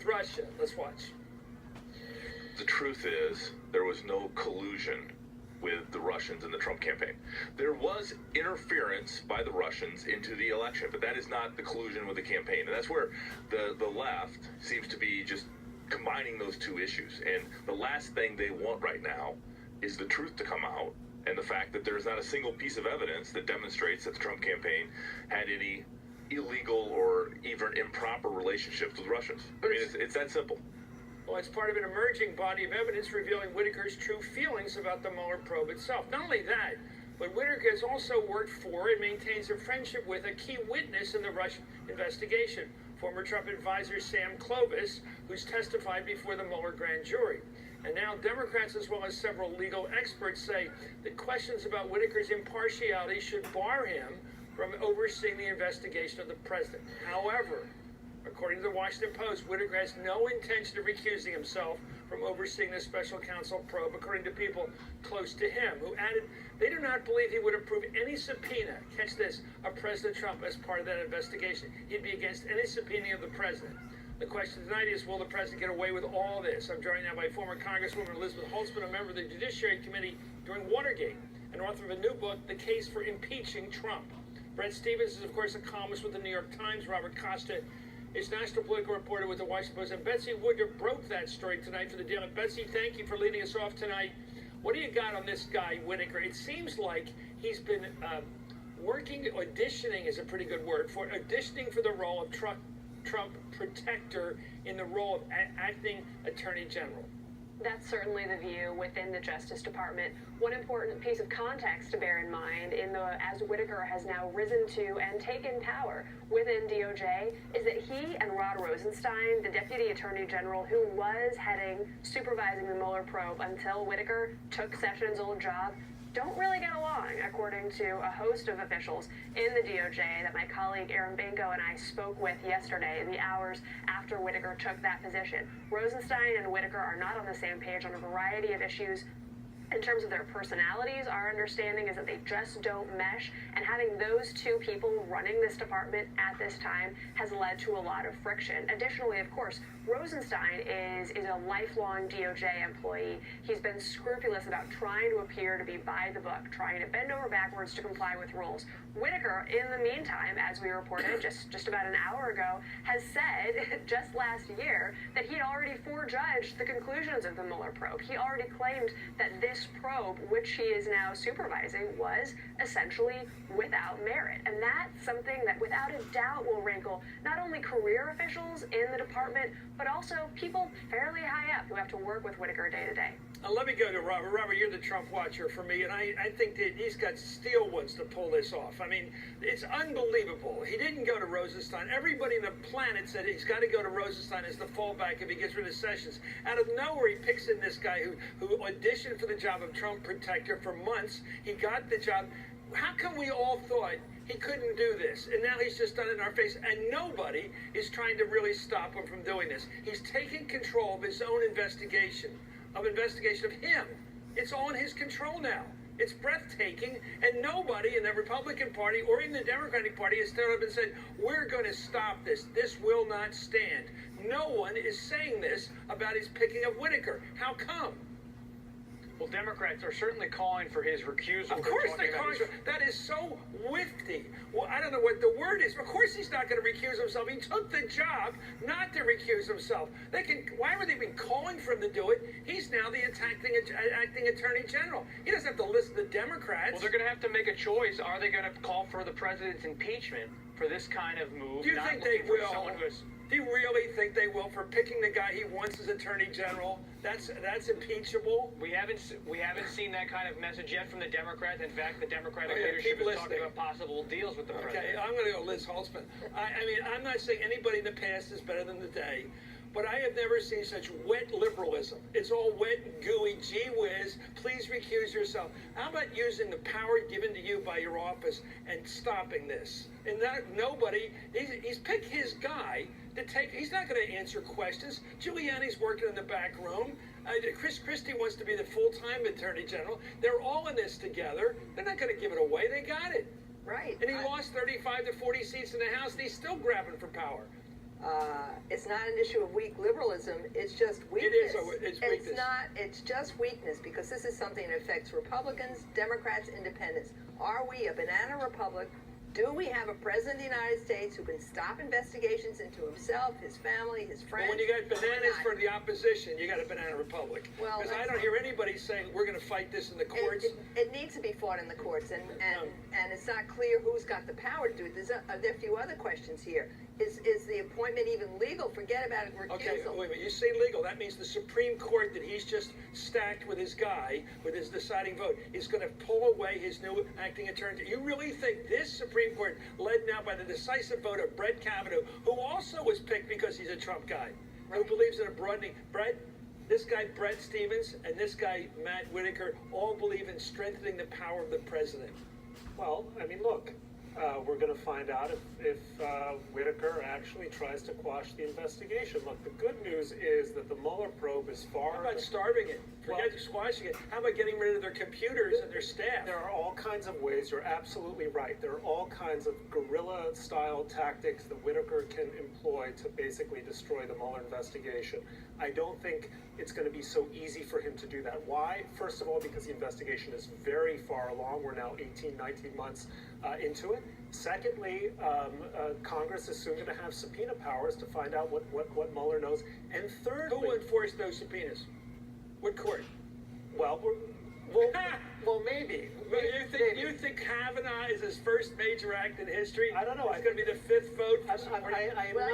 Russia. Let's watch. The truth is, there was no collusion with the Russians in the Trump campaign. There was interference by the Russians into the election, but that is not the collusion with the campaign. And that's where the left seems to be just combining those two issues. And the last thing they want right now is the truth to come out, and the fact that there's not a single piece of evidence that demonstrates that the Trump campaign had any illegal or even improper relationships with Russians. I mean, it's that simple. Well, it's part of an emerging body of evidence revealing Whitaker's true feelings about the Mueller probe itself. Not only that, but Whitaker has also worked for and maintains a friendship with a key witness in the Russia investigation, former Trump advisor Sam Clovis, who's testified before the Mueller grand jury. And now Democrats, as well as several legal experts, say that questions about Whitaker's impartiality should bar him from overseeing the investigation of the president. However, according to the Washington Post, Whitaker has no intention of recusing himself from overseeing the special counsel probe, according to people close to him, who added they do not believe he would approve any subpoena, catch this, of President Trump as part of that investigation. He'd be against any subpoena of the president. The question tonight is, will the president get away with all this? I'm joined now by former Congresswoman Elizabeth Holtzman, a member of the Judiciary Committee during Watergate, and author of a new book, The Case for Impeaching Trump. Brett Stevens is, of course, a columnist with the New York Times. Robert Costa is national political reporter with the Washington Post. And Betsy Woodruff broke that story tonight for the Daily. Betsy, thank you for leading us off tonight. What do you got on this guy, Whitaker? It seems like he's been auditioning is a pretty good word, for auditioning for the role of Trump protector in the role of acting Attorney General. That's certainly the view within the Justice Department. One important piece of context to bear in mind as Whitaker has now risen to and taken power within DOJ is that he and Rod Rosenstein, the Deputy Attorney General who was supervising the Mueller probe until Whitaker took Sessions' old job, don't really get along, according to a host of officials in the DOJ that my colleague Aaron Banco and I spoke with yesterday in the hours after Whitaker took that position. Rosenstein and Whitaker are not on the same page on a variety of issues. In terms of their personalities, our understanding is that they just don't mesh, and having those two people running this department at this time has led to a lot of friction. Additionally, of course, Rosenstein is a lifelong DOJ employee. He's been scrupulous about trying to appear to be by the book, trying to bend over backwards to comply with rules. Whitaker, in the meantime, as we reported just about an hour ago, has said just last year that he'd already forejudged the conclusions of the Mueller probe. He already claimed that this probe, which he is now supervising, was essentially without merit. And that's something that without a doubt will rankle not only career officials in the department, but also people fairly high up who have to work with Whitaker day to day. Let me go to Robert. Robert, you're the Trump watcher for me, and I think that he's got steel ones to pull this off. I mean, it's unbelievable. He didn't go to Rosenstein. Everybody on the planet said he's got to go to Rosenstein as the fallback if he gets rid of Sessions. Out of nowhere, he picks in this guy who auditioned for the job of Trump protector for months. He got the job. How come we all thought he couldn't do this? And now he's just done it in our face, and nobody is trying to really stop him from doing this. He's taken control of his own investigation of him. It's all in his control now. It's breathtaking, and nobody in the Republican Party or in the Democratic Party has stood up and said, we're going to stop this. This will not stand. No one is saying this about his picking of Whitaker. How come? Well, Democrats are certainly calling for his recusal. Of course they're calling for it. That is so whiffy. Well, I don't know what the word is. Of course he's not going to recuse himself. He took the job not to recuse himself. Why would they be calling for him to do it? He's now the acting Attorney General. He doesn't have to listen to Democrats. Well, they're going to have to make a choice. Are they going to call for the president's impeachment for this kind of move? Do you think they will? Do you really think they will for picking the guy he wants as Attorney General? That's impeachable. We haven't seen that kind of message yet from the Democrats. In fact, the Democratic leadership is talking about possible deals with the president. Okay, I'm going to go Liz Holtzman. I mean, I'm not saying anybody in the past is better than today, but I have never seen such wet liberalism. It's all wet and gooey. Gee whiz, please recuse yourself. How about using the power given to you by your office and stopping this? And he's picked his guy to take. He's not going to answer questions. Giuliani's working in the back room. Chris Christie wants to be the full-time Attorney General. They're all in this together. They're not going to give it away. They got it. Right. And he lost 35 to 40 seats in the House, and he's still grabbing for power. It's not an issue of weak liberalism. It's just weakness. It's weakness. It's just weakness, because this is something that affects Republicans, Democrats, Independents. Are we a banana republic? Do we have a president of the United States who can stop investigations into himself, his family, his friends? Well, when you got bananas for the opposition, you got a banana republic. Well, because I don't hear anybody saying we're going to fight this in the courts. It needs to be fought in the courts, and it's not clear who's got the power to do it. There are a few other questions here. Is the appointment even legal? Forget about it. Recusal. Okay, wait a minute. You say legal. That means the Supreme Court that he's just stacked with his guy, with his deciding vote, is going to pull away his new acting attorney. You really think this Supreme Court, led now by the decisive vote of Brett Kavanaugh, who also was picked because he's a Trump guy, who believes in a broadening. This guy, Brett Stevens, and this guy, Matt Whitaker, all believe in strengthening the power of the president. Well, I mean, look, we're going to find out if Whitaker actually tries to quash the investigation. Look, the good news is that the Mueller probe is far... How about starving it? Forget squashing it. How about getting rid of their computers and their staff? There are all kinds of ways. You're absolutely right. There are all kinds of guerrilla-style tactics that Whitaker can employ to basically destroy the Mueller investigation. I don't think it's going to be so easy for him to do that. Why? First of all, because the investigation is very far along. We're now 18, 19 months into it. Secondly, Congress is soon going to have subpoena powers to find out what Mueller knows. And thirdly... Who will enforce those subpoenas? What court? Well, well, maybe. You think Kavanaugh is his first major act in history? I don't know. It's going to be the fifth vote.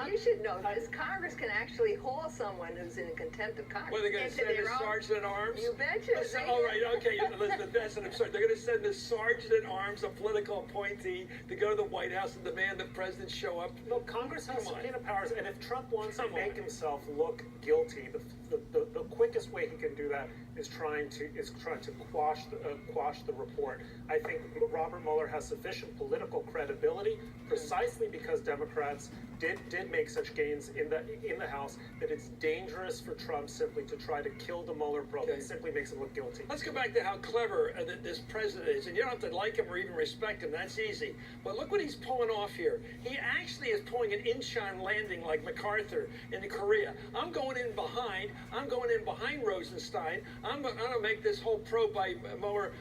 You should know this. Congress can actually haul someone who's in contempt of Congress. Well, they're going to send a sergeant at arms? You betcha. All right, okay, Elizabeth, that's an absurd. They're going to send the sergeant at arms, a political appointee, to go to the White House and demand the president show up. Look, Congress has subpoena powers, and if Trump wants to make himself look guilty, the quickest way he can do that is trying to quash the report. I think Robert Mueller has sufficient political credibility, precisely because Democrats did make such gains in the House, that it's dangerous for Trump simply to try to kill the Mueller probe. It simply makes him look guilty. Let's go back to how clever this president is, and you don't have to like him or even respect him. That's easy. But look what he's pulling off here. He actually is pulling an Incheon landing like MacArthur in Korea. I'm going in behind Rosenstein. I'm going to make this whole probe by Mueller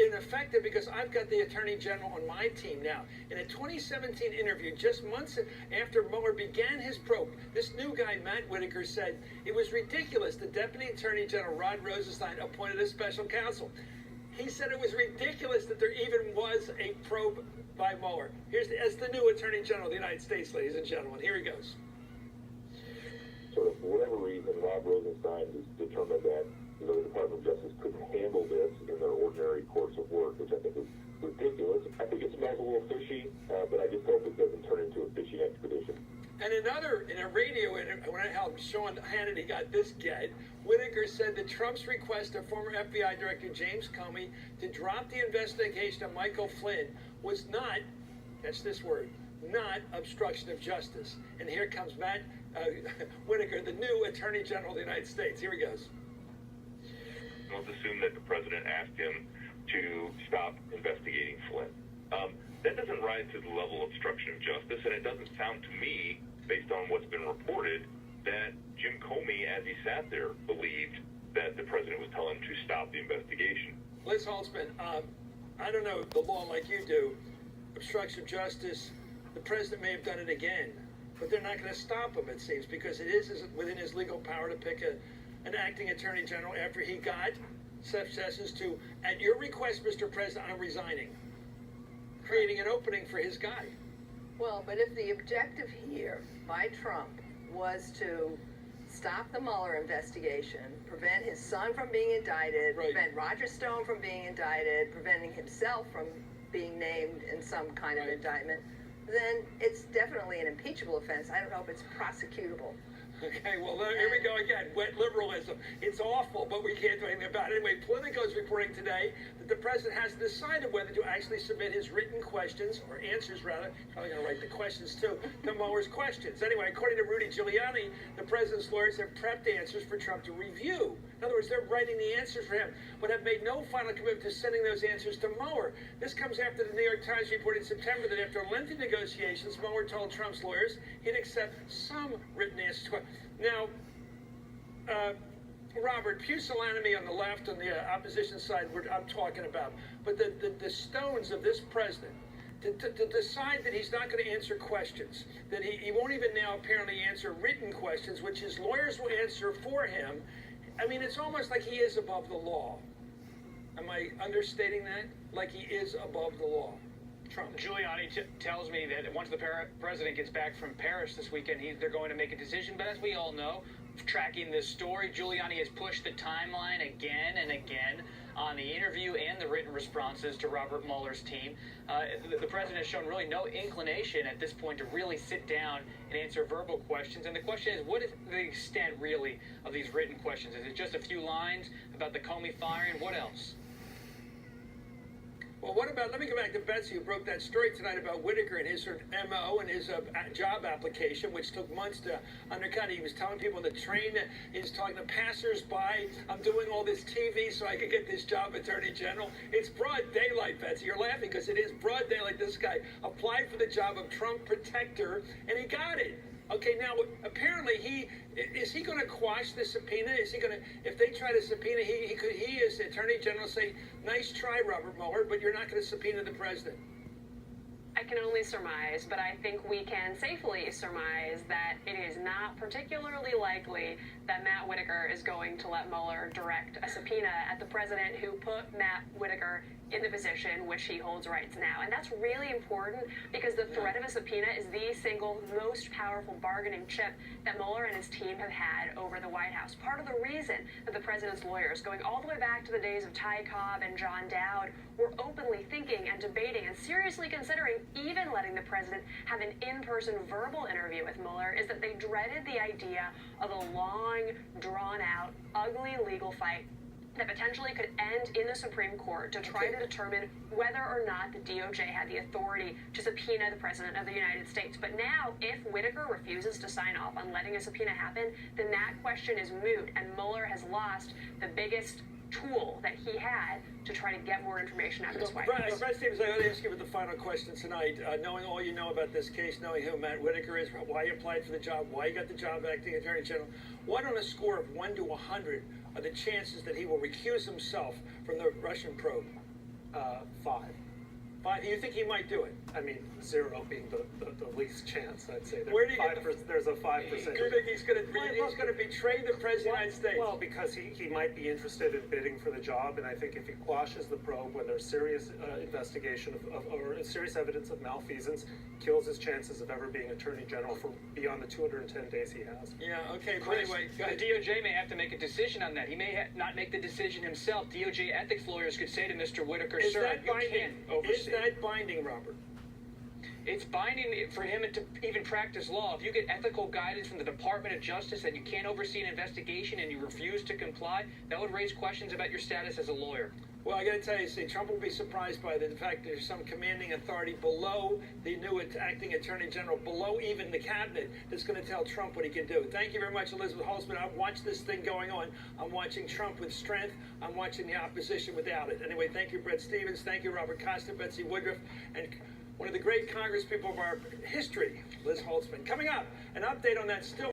ineffective because I've got the Attorney General on my team now. In a 2017 interview, just months after Mueller began his probe, this new guy, Matt Whitaker, said it was ridiculous the Deputy Attorney General Rod Rosenstein appointed a special counsel. He said it was ridiculous that there even was a probe by Mueller. As the new Attorney General of the United States, ladies and gentlemen. Here he goes. So for whatever reason, Rod Rosenstein has determined that the Department of Justice couldn't handle this in their ordinary course of work, which I think is ridiculous. I think it smells a little fishy, but I just hope it doesn't turn into a fishing expedition. And in a radio interview, when Sean Hannity got this get, Whitaker said that Trump's request of former FBI Director James Comey to drop the investigation of Michael Flynn was not, catch this word, not obstruction of justice. And here comes Matt Whitaker, the new Attorney General of the United States. Here he goes. Let's assume that the president asked him to stop investigating Flynn. That doesn't rise to the level of obstruction of justice, and it doesn't sound to me, based on what's been reported, that Jim Comey, as he sat there, believed that the president was telling him to stop the investigation. Liz Holtzman, I don't know the law like you do. Obstruction of justice, the president may have done it again, but they're not going to stop him, it seems, because it is within his legal power to pick an acting attorney general after he got Seth Sessions to, at your request, Mr. President, I'm resigning, creating an opening for his guy. Well, but if the objective here by Trump was to stop the Mueller investigation, prevent his son from being indicted, prevent Roger Stone from being indicted, preventing himself from being named in some kind of indictment, then it's definitely an impeachable offense. I don't know if it's prosecutable. Okay, well, here we go again. Wet liberalism. It's awful, but we can't do anything about it. Anyway, Politico's reporting today that that the president hasn't decided whether to actually submit his written questions, or answers rather, probably going to write the questions too, to Mueller's questions. Anyway, according to Rudy Giuliani, the president's lawyers have prepped answers for Trump to review. In other words, they're writing the answers for him, but have made no final commitment to sending those answers to Mueller. This comes after the New York Times reported in September that after lengthy negotiations, Mueller told Trump's lawyers he'd accept some written answers. Now, Robert, pusillanimity on the left, on the opposition side, I'm talking about. But the stones of this president, to decide that he's not going to answer questions, that he won't even now apparently answer written questions, which his lawyers will answer for him. I mean, it's almost like he is above the law. Am I understating that? Like he is above the law. Trump. Giuliani tells me that once the president gets back from Paris this weekend, they're going to make a decision. But as we all know, tracking this story, Giuliani has pushed the timeline again and again on the interview and the written responses to Robert Mueller's team. The president has shown really no inclination at this point to really sit down and answer verbal questions. And the question is, what is the extent really of these written questions? Is it just a few lines about the Comey firing? What else? Well, what about, let me go back to Betsy, who broke that story tonight about Whitaker and his sort of MO and his job application, which took months to undercut. He was telling people on the train, he was talking to passers-by, I'm doing all this TV so I could get this job, Attorney General. It's broad daylight, Betsy. You're laughing because it is broad daylight. This guy applied for the job of Trump protector, and he got it. Okay, now, apparently is he going to quash the subpoena? Is he going to, if they try to subpoena, he as Attorney General, say, nice try, Robert Mueller, but you're not going to subpoena the president? I can only surmise, but I think we can safely surmise that it is not particularly likely that Matt Whitaker is going to let Mueller direct a subpoena at the president who put Matt Whitaker in the position which he holds rights now. And that's really important because the threat of a subpoena is the single most powerful bargaining chip that Mueller and his team have had over the White House. Part of the reason that the president's lawyers, going all the way back to the days of Ty Cobb and John Dowd, were openly thinking and debating and seriously considering even letting the president have an in-person verbal interview with Mueller is that they dreaded the idea of a long, drawn-out, ugly legal fight that potentially could end in the Supreme Court to try to determine whether or not the DOJ had the authority to subpoena the President of the United States. But now, if Whitaker refuses to sign off on letting a subpoena happen, then that question is moot, and Mueller has lost the biggest tool that he had to try to get more information out of this White House. Brett Stevens, I got to ask you with the final question tonight. Knowing all you know about this case, knowing who Matt Whitaker is, why he applied for the job, why he got the job acting Attorney General, what on a score of 1 to 100 are the chances that he will recuse himself from the Russian probe? 5. 5. You think he might do it? I mean, 0 being the least chance, I'd say. Where do you get there's a 5%. You think he's going to betray the President of the United States? Well, because he might be interested in bidding for the job, and I think if he quashes the probe when there's serious investigation or serious evidence of malfeasance, kills his chances of ever being Attorney General for beyond the 210 days he has. Yeah, okay, but anyway. The DOJ may have to make a decision on that. He may not make the decision himself. DOJ ethics lawyers could say to Mr. Whitaker, sir, you can't oversee. Is that binding, Robert? It's binding for him to even practice law. If you get ethical guidance from the Department of Justice that you can't oversee an investigation and you refuse to comply, that would raise questions about your status as a lawyer. Well, I got to tell you, see, Trump will be surprised by the fact there's some commanding authority below the new acting Attorney General, below even the cabinet, that's going to tell Trump what he can do. Thank you very much, Elizabeth Holtzman. I've watched this thing going on. I'm watching Trump with strength. I'm watching the opposition without it. Anyway, thank you, Brett Stevens. Thank you, Robert Costa, Betsy Woodruff, and one of the great congresspeople of our history, Liz Holtzman. Coming up, an update on that still